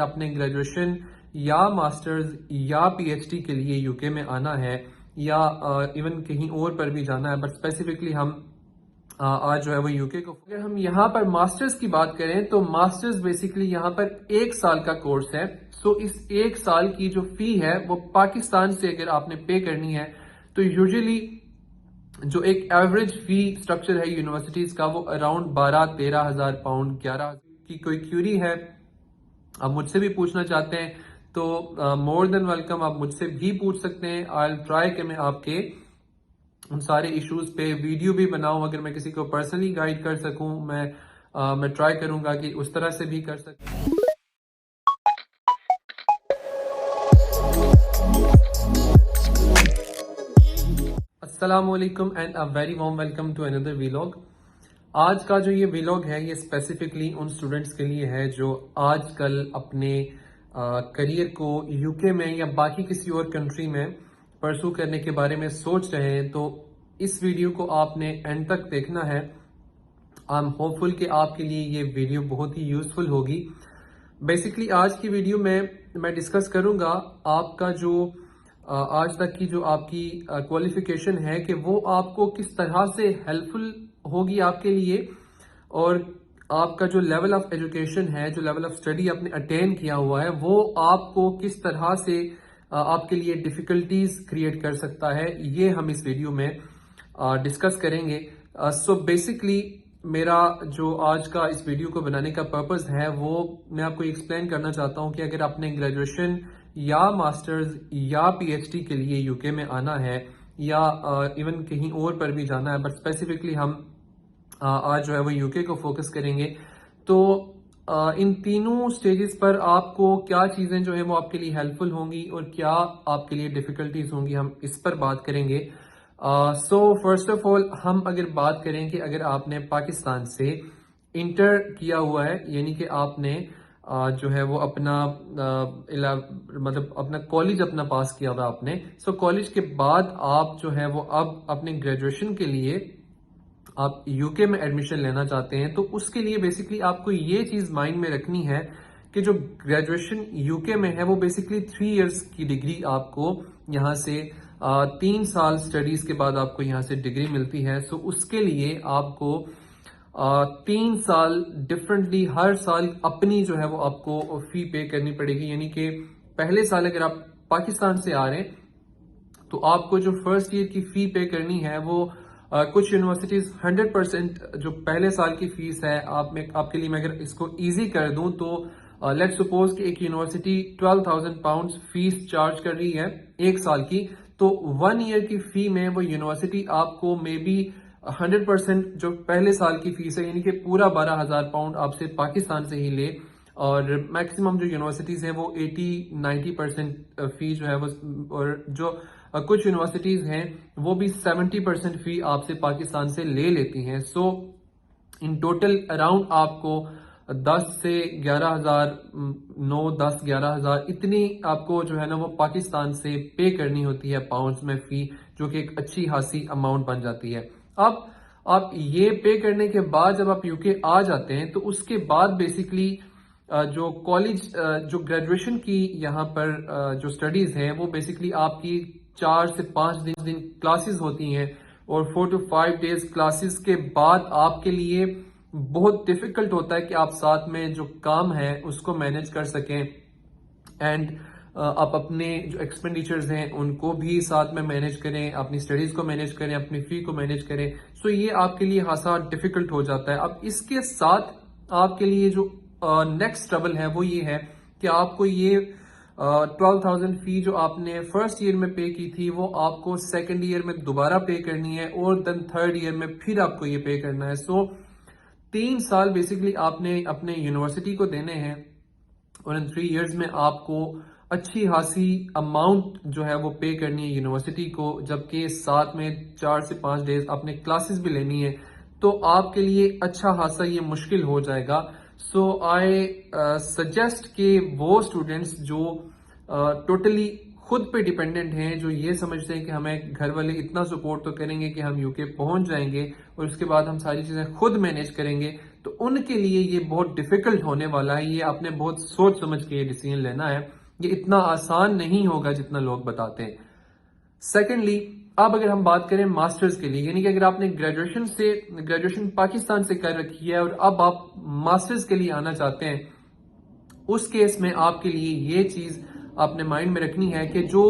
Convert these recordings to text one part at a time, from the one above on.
اپنے گریجویشن یا ماسٹرز یا پی ایچ ڈی کے لیے یو کے میں آنا ہے یا ایون کہیں اور پر بھی جانا ہے، بٹ اسپیسیفکلی ہم آج جو ہے وہ یو کے کو، اگر ہم یہاں پر ماسٹرز کی بات کریں تو ماسٹرز بیسیکلی یہاں پر 1 سال کا کورس ہے. سو اس 1 سال کی جو فی ہے وہ پاکستان سے اگر آپ نے پے کرنی ہے تو یوزلی جو ایک ایوریج فی سٹرکچر ہے یونیورسٹیز کا وہ اراؤنڈ 12-13 ہزار پاؤنڈ 11 کی. کوئی کیوری ہے آپ مجھ سے بھی پوچھنا چاہتے ہیں تو مور دین ویلکم، آپ مجھ سے بھی پوچھ سکتے ہیں. آئی ول ٹرائی کہ میں آپ کے ان سارے ایشوز پہ ویڈیو بھی بناؤں. اگر میں کسی کو پرسنلی گائیڈ کر سکوں میں ٹرائی کروں گا کہ اس طرح سے بھی کر سکوں. السلام علیکم and a very warm welcome to another vlog. آج کا جو یہ ویلاگ ہے یہ اسپیسیفکلی ان اسٹوڈنٹس کے لیے ہے جو آج کل اپنے کریئر کو یو کے میں یا باقی کسی اور کنٹری میں پرسو کرنے کے بارے میں سوچ رہے ہیں. تو اس ویڈیو کو آپ نے اینڈ تک دیکھنا ہے. آئی ایم ہوپ فل کہ آپ کے لیے یہ ویڈیو بہت ہی یوزفل ہوگی. بیسکلی آج کی ویڈیو میں ڈسکس کروں گا آپ کا جو آج تک کی جو آپ کی کوالیفیکیشن ہے کہ وہ آپ کو کس طرح سے ہیلپ فل ہوگی آپ کے لیے، اور آپ کا جو لیول آف ایجوکیشن ہے، جو لیول آف اسٹڈی آپ نے اٹین کیا ہوا ہے، وہ آپ کو کس طرح سے آپ کے لیے ڈیفیکلٹیز کریٹ کر سکتا ہے، یہ ہم اس ویڈیو میں ڈسکس کریں گے. سو بیسکلی میرا جو آج کا اس ویڈیو کو بنانے کا پرپز ہے وہ میں آپ کو ایکسپلین کرنا چاہتا ہوں کہ اگر آپ نے گریجویشن یا ماسٹرز یا پی ایچ ڈی کے لیے یو کے میں آنا ہے یا ایون کہیں اور پر بھی جانا ہے، بٹ اسپیسیفکلی ہم آج جو ہے وہ یو کے کو فوکس کریں گے. تو ان تینوں سٹیجز پر آپ کو کیا چیزیں جو ہیں وہ آپ کے لیے ہیلپ فل ہوں گی اور کیا آپ کے لیے ڈیفیکلٹیز ہوں گی، ہم اس پر بات کریں گے. سو فرسٹ آف آل ہم اگر بات کریں کہ اگر آپ نے پاکستان سے انٹر کیا ہوا ہے، یعنی کہ آپ نے جو ہے وہ اپنا مطلب اپنا کالج اپنا پاس کیا ہوا آپ نے. سو کالج کے بعد آپ جو ہے وہ اب اپنے گریجویشن کے لیے آپ یو کے میں ایڈمیشن لینا چاہتے ہیں، تو اس کے لیے بیسکلی آپ کو یہ چیز مائنڈ میں رکھنی ہے کہ جو گریجویشن یو کے میں ہے وہ بیسکلی 3 ایئرس کی ڈگری آپ کو یہاں سے 3 سال سٹڈیز کے بعد آپ کو یہاں سے ڈگری ملتی ہے. سو اس کے لیے آپ کو 3 سال ڈفرنٹلی ہر سال اپنی جو ہے وہ آپ کو فی پے کرنی پڑے گی. یعنی کہ پہلے سال اگر آپ پاکستان سے آ رہے ہیں تو آپ کو جو فرسٹ ایئر کی فی پے کرنی ہے وہ کچھ یونیورسٹیز 100% جو پہلے سال کی فیس ہے آپ کے لیے میں اگر اس کو ایزی کر دوں تو لیٹ سپوز کہ ایک یونیورسٹی 12,000 پاؤنڈ فیس چارج کر رہی ہے 1 سال کی، تو 1 ایئر کی فی میں وہ یونیورسٹی آپ کو مے بی 100% جو پہلے سال کی فیس ہے یعنی کہ پورا 12,000 پاؤنڈ آپ سے پاکستان سے ہی لے، اور میکسیمم جو یونیورسٹیز ہیں وہ 80-90% فی جو ہے وہ، اور جو کچھ یونیورسٹیز ہیں وہ بھی 70% فی آپ سے پاکستان سے لے لیتی ہیں. سو ان ٹوٹل اراؤنڈ آپ کو 10 سے 11,000 9-10-11,000 اتنی آپ کو جو ہے نا وہ پاکستان سے پے کرنی ہوتی ہے پاؤنڈز میں فی، جو کہ ایک اچھی خاصی اماؤنٹ بن جاتی ہے. اب آپ یہ پے کرنے کے بعد جب آپ یو کے آ جاتے ہیں تو اس کے بعد بیسکلی جو کالج جو گریجویشن کی یہاں پر جو سٹڈیز ہیں وہ بیسکلی آپ کی 4 سے 5 دن کلاسز ہوتی ہیں، اور 4 to 5 days کلاسز کے بعد آپ کے لیے بہت ڈیفیکلٹ ہوتا ہے کہ آپ ساتھ میں جو کام ہے اس کو مینج کر سکیں، اینڈ آپ اپنے جو ایکسپینڈیچرز ہیں ان کو بھی ساتھ میں مینج کریں، اپنی سٹڈیز کو مینج کریں، اپنی فی کو مینج کریں. سو یہ آپ کے لیے خاصا ڈیفیکلٹ ہو جاتا ہے. اب اس کے ساتھ آپ کے لیے جو نیکسٹ ٹربل ہے وہ یہ ہے کہ آپ کو یہ 12,000 فی جو آپ نے فرسٹ ایئر میں پے کی تھی وہ آپ کو سیکنڈ ایئر میں دوبارہ پے کرنی ہے، اور دین تھرڈ ایئر میں پھر آپ کو یہ پے کرنا ہے. سو 3 سال بیسکلی آپ نے اپنے یونیورسٹی کو دینے ہیں، اور ان 3 ایئرز میں آپ کو اچھی خاصی اماؤنٹ جو ہے وہ پے کرنی ہے یونیورسٹی کو، جبکہ ساتھ میں 4 سے 5 ڈیز آپ نے کلاسز بھی لینی ہے. تو آپ کے لیے اچھا خاصا یہ مشکل ہو جائے گا. سو آئی سجیسٹ کہ وہ اسٹوڈینٹس جو ٹوٹلی خود پہ ڈیپینڈنٹ ہیں، جو یہ سمجھتے ہیں کہ ہمیں گھر والے اتنا سپورٹ تو کریں گے کہ ہم یو کے پہنچ جائیں گے اور اس کے بعد ہم ساری چیزیں خود مینیج کریں گے، تو ان کے لیے یہ بہت ڈیفیکلٹ ہونے والا ہے. یہ آپ نے بہت سوچ سمجھ کے یہ ڈیسیجن لینا ہے. یہ اتنا آسان نہیں ہوگا جتنا لوگ بتاتے ہیں. سیکنڈلی اب اگر ہم بات کریں ماسٹرز کے لیے، یعنی کہ اگر آپ نے گریجویشن پاکستان سے کر رکھی ہے اور اب آپ ماسٹرز کے لیے آنا چاہتے ہیں، اس کیس میں آپ کے لیے یہ چیز آپ نے مائنڈ میں رکھنی ہے کہ جو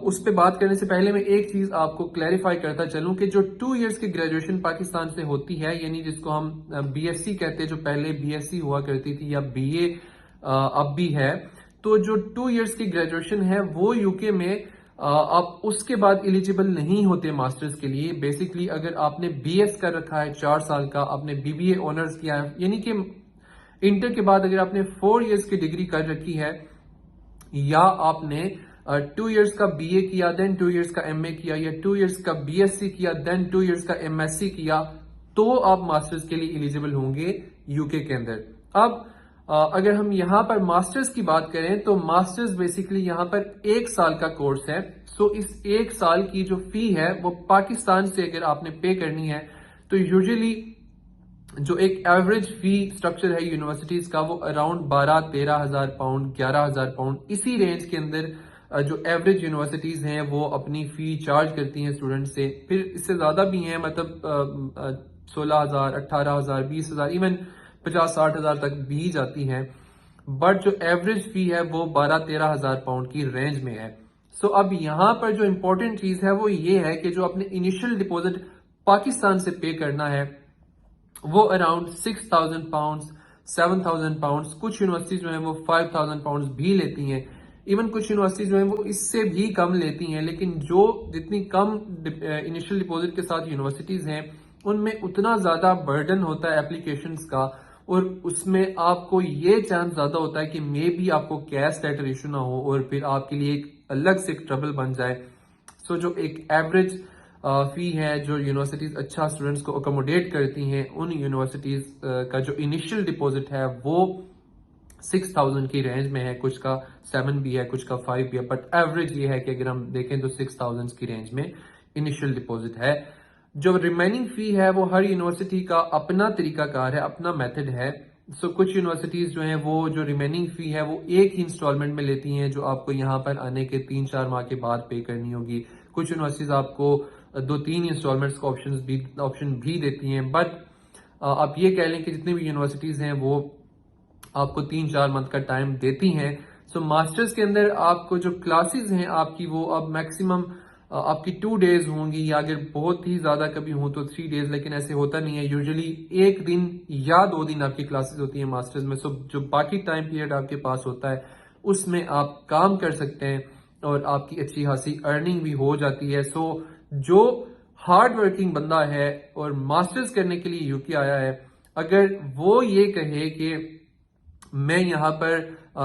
اس پہ بات کرنے سے پہلے میں ایک چیز آپ کو کلیریفائی کرتا چلوں کہ جو 2 ایئرس کی گریجویشن پاکستان سے ہوتی ہے، یعنی جس کو ہم بی ایس سی کہتے ہیں، جو پہلے بی ایس سی ہوا کرتی تھی یا بی اے اب بھی ہے، تو جو 2 ایئرس کی گریجویشن ہے وہ یو کے میں آپ اس کے بعد ایلیجیبل نہیں ہوتے ماسٹرز کے لیے. بیسکلی اگر آپ نے بی ایس کر رکھا ہے 4 سال کا، آپ نے بی بی اے آنرز کیا ہے، یعنی کہ انٹر کے بعد اگر آپ نے 4 ایئرس کی ڈگری کر رکھی ہے، یا آپ نے 2 ایئرس کا بی اے کیا دین 2 ایئرس کا ایم اے کیا، یا 2 ایئرس کا بی ایس سی کیا دین 2 ایئرس کا ایم ایس سی کیا، تو آپ ماسٹرز کے لیے ایلیجیبل ہوں گے یو کے اندر. اب اگر ہم یہاں پر ماسٹرز کی بات کریں تو ماسٹرز بیسکلی یہاں پر 1 سال کا کورس ہے. سو اس 1 سال کی جو فی ہے وہ پاکستان سے اگر آپ نے پے کرنی ہے تو یوزلی جو ایک ایوریج فی سٹرکچر ہے یونیورسٹیز کا وہ اراؤنڈ 12-13 ہزار پاؤنڈ 11 ہزار پاؤنڈ اسی رینج کے اندر جو ایوریج یونیورسٹیز ہیں وہ اپنی فی چارج کرتی ہیں اسٹوڈنٹ سے. پھر اس سے زیادہ بھی ہیں، مطلب 16,000 18,000 20,000 ایون 50-60 ہزار تک بھی جاتی ہیں، بٹ جو ایوریج فی ہے وہ 12-13 ہزار پاؤنڈ کی رینج میں ہے. سو اب یہاں پر جو امپورٹنٹ چیز ہے وہ یہ ہے کہ جو اپنے انیشل ڈپوزٹ پاکستان سے پے کرنا ہے وہ اراؤنڈ 6,000 پاؤنڈ 7,000 پاؤنڈ، کچھ یونیورسٹیز جو ہیں وہ 5,000 پاؤنڈ بھی لیتی ہیں، ایون کچھ یونیورسٹیز جو ہیں وہ اس سے بھی کم لیتی ہیں. لیکن جو جتنی کم انیشل ڈپوزٹ کے ساتھ یونیورسٹیز ہیں ان میں اتنا زیادہ برڈن ہوتا ہے اپلیکیشنز کا، اور اس میں آپ کو یہ چانس زیادہ ہوتا ہے کہ مے بی آپ کو کیش لیٹر ایشو نہ ہو اور پھر آپ کے لیے ایک الگ سے ٹربل بن جائے. سو جو ایک ایوریج فی ہے جو یونیورسٹیز اچھا اسٹوڈنٹس کو اکوموڈیٹ کرتی ہیں، ان یونیورسٹیز کا جو انیشل ڈپوزٹ ہے وہ 6,000 کی رینج میں ہے، کچھ کا 7 بھی ہے، کچھ کا 5 بھی ہے، بٹ ایوریج یہ ہے کہ اگر ہم دیکھیں تو 6,000 کی رینج میں انیشل ڈپوزٹ ہے. جو ریمیننگ فی ہے وہ ہر یونیورسٹی کا اپنا طریقہ کار ہے، اپنا میتھڈ ہے. سو کچھ یونیورسٹیز جو ہیں وہ جو ریمیننگ فی ہے وہ ایک ہی انسٹالمنٹ میں لیتی ہیں، جو آپ کو یہاں پر آنے کے 3-4 ماہ کے بعد پے کرنی ہوگی. کچھ یونیورسٹیز آپ کو 2-3 انسٹالمنٹس کا آپشن بھی دیتی ہیں. بٹ آپ یہ کہہ لیں کہ جتنی بھی یونیورسٹیز ہیں وہ آپ کو 3-4 منتھ کا ٹائم دیتی ہیں. سو ماسٹرز کے اندر آپ کو جو کلاسز ہیں آپ کی وہ اب میکسیمم آپ کی 2 ڈیز ہوں گی، یا اگر بہت ہی زیادہ کبھی ہوں تو 3 ڈیز، لیکن ایسے ہوتا نہیں ہے. یوزلی 1 دن یا 2 دن آپ کی کلاسز ہوتی ہیں ماسٹرز میں. سو جو باقی ٹائم پیریڈ آپ کے پاس ہوتا ہے اس میں آپ کام کر سکتے ہیں اور آپ کی اچھی خاصی ارننگ بھی ہو جاتی ہے. سو جو ہارڈ ورکنگ بندہ ہے اور ماسٹرز کرنے کے لیے یو کے آیا ہے، اگر وہ یہ کہے کہ میں یہاں پر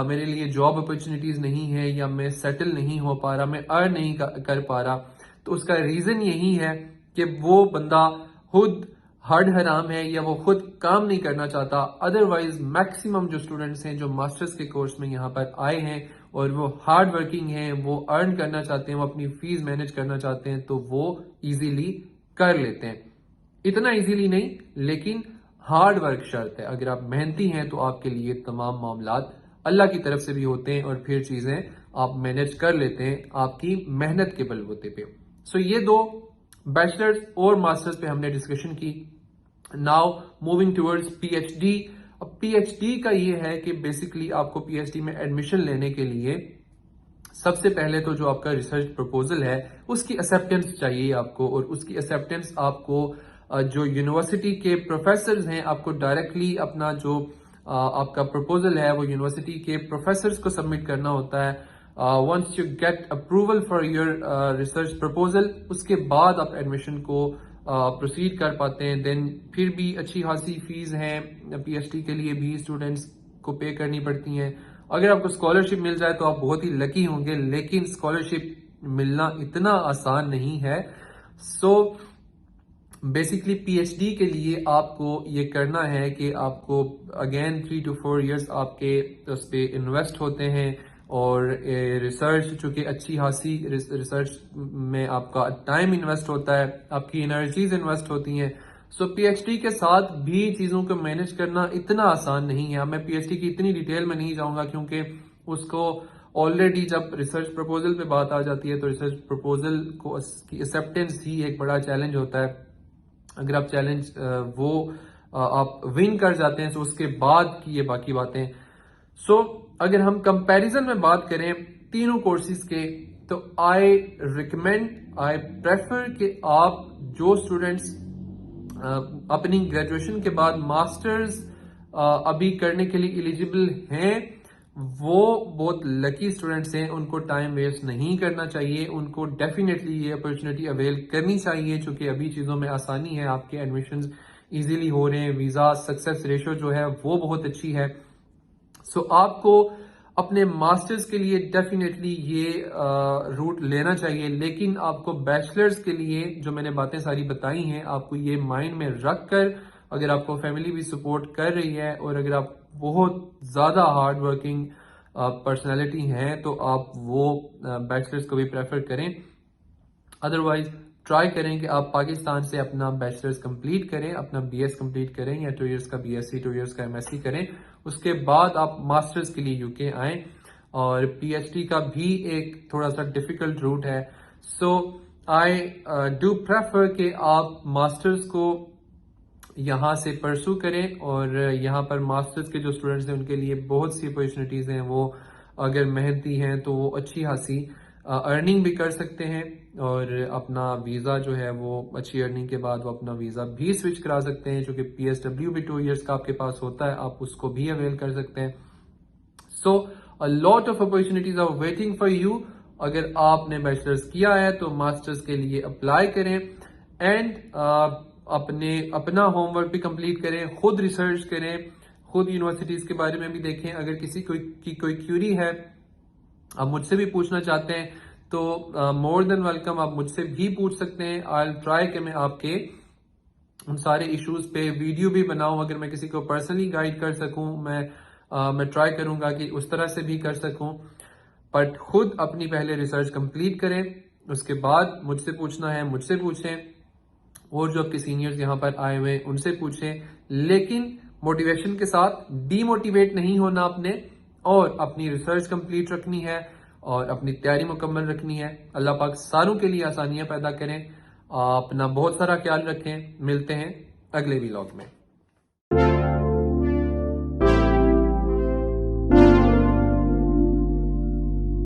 میرے لیے جاب اپرچونیٹیز نہیں ہے، یا میں سیٹل نہیں ہو پا رہا، میں ارن نہیں کر پا رہا، تو اس کا ریزن یہی ہے کہ وہ بندہ خود ہارڈ حرام ہے یا وہ خود کام نہیں کرنا چاہتا. ادروائز میکسیمم جو اسٹوڈنٹس ہیں جو ماسٹرز کے کورس میں یہاں پر آئے ہیں اور وہ ہارڈ ورکنگ ہیں، وہ ارن کرنا چاہتے ہیں، وہ اپنی فیس مینج کرنا چاہتے ہیں، تو وہ ایزیلی کر لیتے ہیں. اتنا ایزیلی نہیں، لیکن ہارڈ ورک شرط ہے. اگر آپ محنتی ہیں تو آپ کے لیے تمام معاملات اللہ کی طرف سے بھی ہوتے ہیں اور پھر چیزیں آپ مینج کر لیتے ہیں آپ کی محنت کے بلبوتے پہ. سو یہ 2 بیچلرز اور ماسٹرز پہ ہم نے ڈسکشن کی. Now moving towards P H D. اب پی ایچ ڈی کا یہ ہے کہ بیسکلی آپ کو پی ایچ ڈی میں ایڈمیشن لینے کے لیے سب سے پہلے تو جو آپ کا ریسرچ پروپوزل ہے اس کی ایکسیپٹنس چاہیے آپ کو، اور اس کی ایکسیپٹنس آپ کو جو یونیورسٹی کے پروفیسرز ہیں آپ کو ڈائریکٹلی اپنا جو آپ کا پروپوزل ہے وہ یونیورسٹی کے پروفیسرز کو سبمٹ کرنا ہوتا ہے. Once you get approval for your research proposal, اس کے بعد آپ ایڈمیشن کو پروسیڈ کر پاتے ہیں. دین پھر بھی اچھی خاصی فیس ہیں پی ایچ ڈی کے لیے بھی اسٹوڈنٹس کو پے کرنی پڑتی ہیں. اگر آپ کو اسکالرشپ مل جائے تو آپ بہت ہی لکی ہوں گے، لیکن اسکالرشپ ملنا اتنا آسان نہیں ہے. So basically P H D کے لیے آپ کو یہ کرنا ہے کہ آپ کو اگین 3 to 4 ایئرس آپ کے اس پہ انویسٹ ہوتے ہیں، اور ریسرچ چونکہ اچھی خاصی ریسرچ میں آپ کا ٹائم انویسٹ ہوتا ہے، آپ کی انرجیز انویسٹ ہوتی ہیں. سو پی ایچ ڈی کے ساتھ بھی چیزوں کو مینج کرنا اتنا آسان نہیں ہے. اب میں پی ایچ ڈی کی اتنی ڈیٹیل میں نہیں جاؤں گا کیونکہ اس کو آلریڈی جب ریسرچ پرپوزل پہ بات آ جاتی ہے تو ریسرچ پرپوزل کو کی ایکسیپٹنس ہی ایک بڑا چیلنج ہوتا ہے. اگر آپ چیلنج آپ ون کر جاتے ہیں تو اس کے بعد کی یہ باقی باتیں. سو اگر ہم کمپیریزن میں بات کریں تینوں کورسز کے تو آئی پریفر کہ آپ جو اسٹوڈینٹس اپنی گریجویشن کے بعد ماسٹرز ابھی کرنے کے لیے ایلیجیبل ہیں وہ بہت لکی اسٹوڈینٹس ہیں. ان کو ٹائم ویسٹ نہیں کرنا چاہیے. ان کو ڈیفینیٹلی یہ اپرچونٹی اویل کرنی چاہیے چونکہ ابھی چیزوں میں آسانی ہے. آپ کے ایڈمیشنز ایزیلی ہو رہے ہیں. ویزا سکسیس ریشو جو ہے وہ بہت اچھی ہے. سو آپ کو اپنے ماسٹرز کے لیے ڈیفینیٹلی یہ روٹ لینا چاہیے. لیکن آپ کو بیچلرز کے لیے جو میں نے باتیں ساری بتائی ہیں آپ کو یہ مائنڈ میں رکھ کر, اگر آپ کو فیملی بھی سپورٹ کر رہی ہے اور اگر آپ بہت زیادہ ہارڈ ورکنگ پرسنالٹی ہیں تو آپ وہ بیچلرز کو بھی پریفر کریں. ادروائز ٹرائی کریں کہ آپ پاکستان سے اپنا بیچلرز کمپلیٹ کریں, اپنا بی ایس کمپلیٹ کریں یا 2 ایئرس کا بی ایس سی 2 ایئرس کا ایم ایس سی کریں. اس کے بعد آپ ماسٹرز کے لیے یو کے آئیں. اور پی ایچ ڈی کا بھی ایک تھوڑا سا ڈیفیکلٹ روٹ ہے. سو آئی ڈو پریفر کہ آپ ماسٹرز کو یہاں سے پرسو کریں. اور یہاں پر ماسٹرز کے جو اسٹوڈنٹس ہیں ان کے لیے بہت سی اپرچونیٹیز ہیں. وہ اگر محنتی ہیں تو وہ اچھی خاصی ارننگ بھی کر سکتے ہیں اور اپنا ویزا جو ہے وہ اچھی ارننگ کے بعد وہ اپنا ویزا بھی سوئچ کرا سکتے ہیں. چونکہ پی ایس ڈبلیو بھی 2 ایئرس کا آپ کے پاس ہوتا ہے, آپ اس کو بھی اویل کر سکتے ہیں. سو a lot of opportunities are waiting for you. اگر آپ نے بیچلرز کیا ہے تو ماسٹرز کے لیے اپلائی کریں اینڈ اپنا ہوم ورک بھی کمپلیٹ کریں, خود ریسرچ کریں, خود یونیورسٹیز کے بارے میں بھی دیکھیں. اگر کسی کی کوئی کیوری ہے آپ مجھ سے بھی پوچھنا چاہتے ہیں تو مور دین ویلکم, آپ مجھ سے بھی پوچھ سکتے ہیں. آئی ول ٹرائی کہ میں آپ کے ان سارے ایشوز پہ ویڈیو بھی بناؤں. اگر میں کسی کو پرسنلی گائیڈ کر سکوں میں ٹرائی کروں گا کہ اس طرح سے بھی کر سکوں. بٹ خود اپنی پہلے ریسرچ کمپلیٹ کریں, اس کے بعد مجھ سے پوچھنا ہے مجھ سے پوچھیں, اور جو آپ کے سینئرز یہاں پر آئے ہوئے ان سے پوچھیں. لیکن موٹیویشن کے ساتھ ڈی موٹیویٹ نہیں ہونا آپ نے, اور اپنی ریسرچ کمپلیٹ رکھنی ہے اور اپنی تیاری مکمل رکھنی ہے. اللہ پاک ساروں کے لیے آسانیاں پیدا کریں. اپنا بہت سارا خیال رکھیں. ملتے ہیں اگلے ویلاگ میں.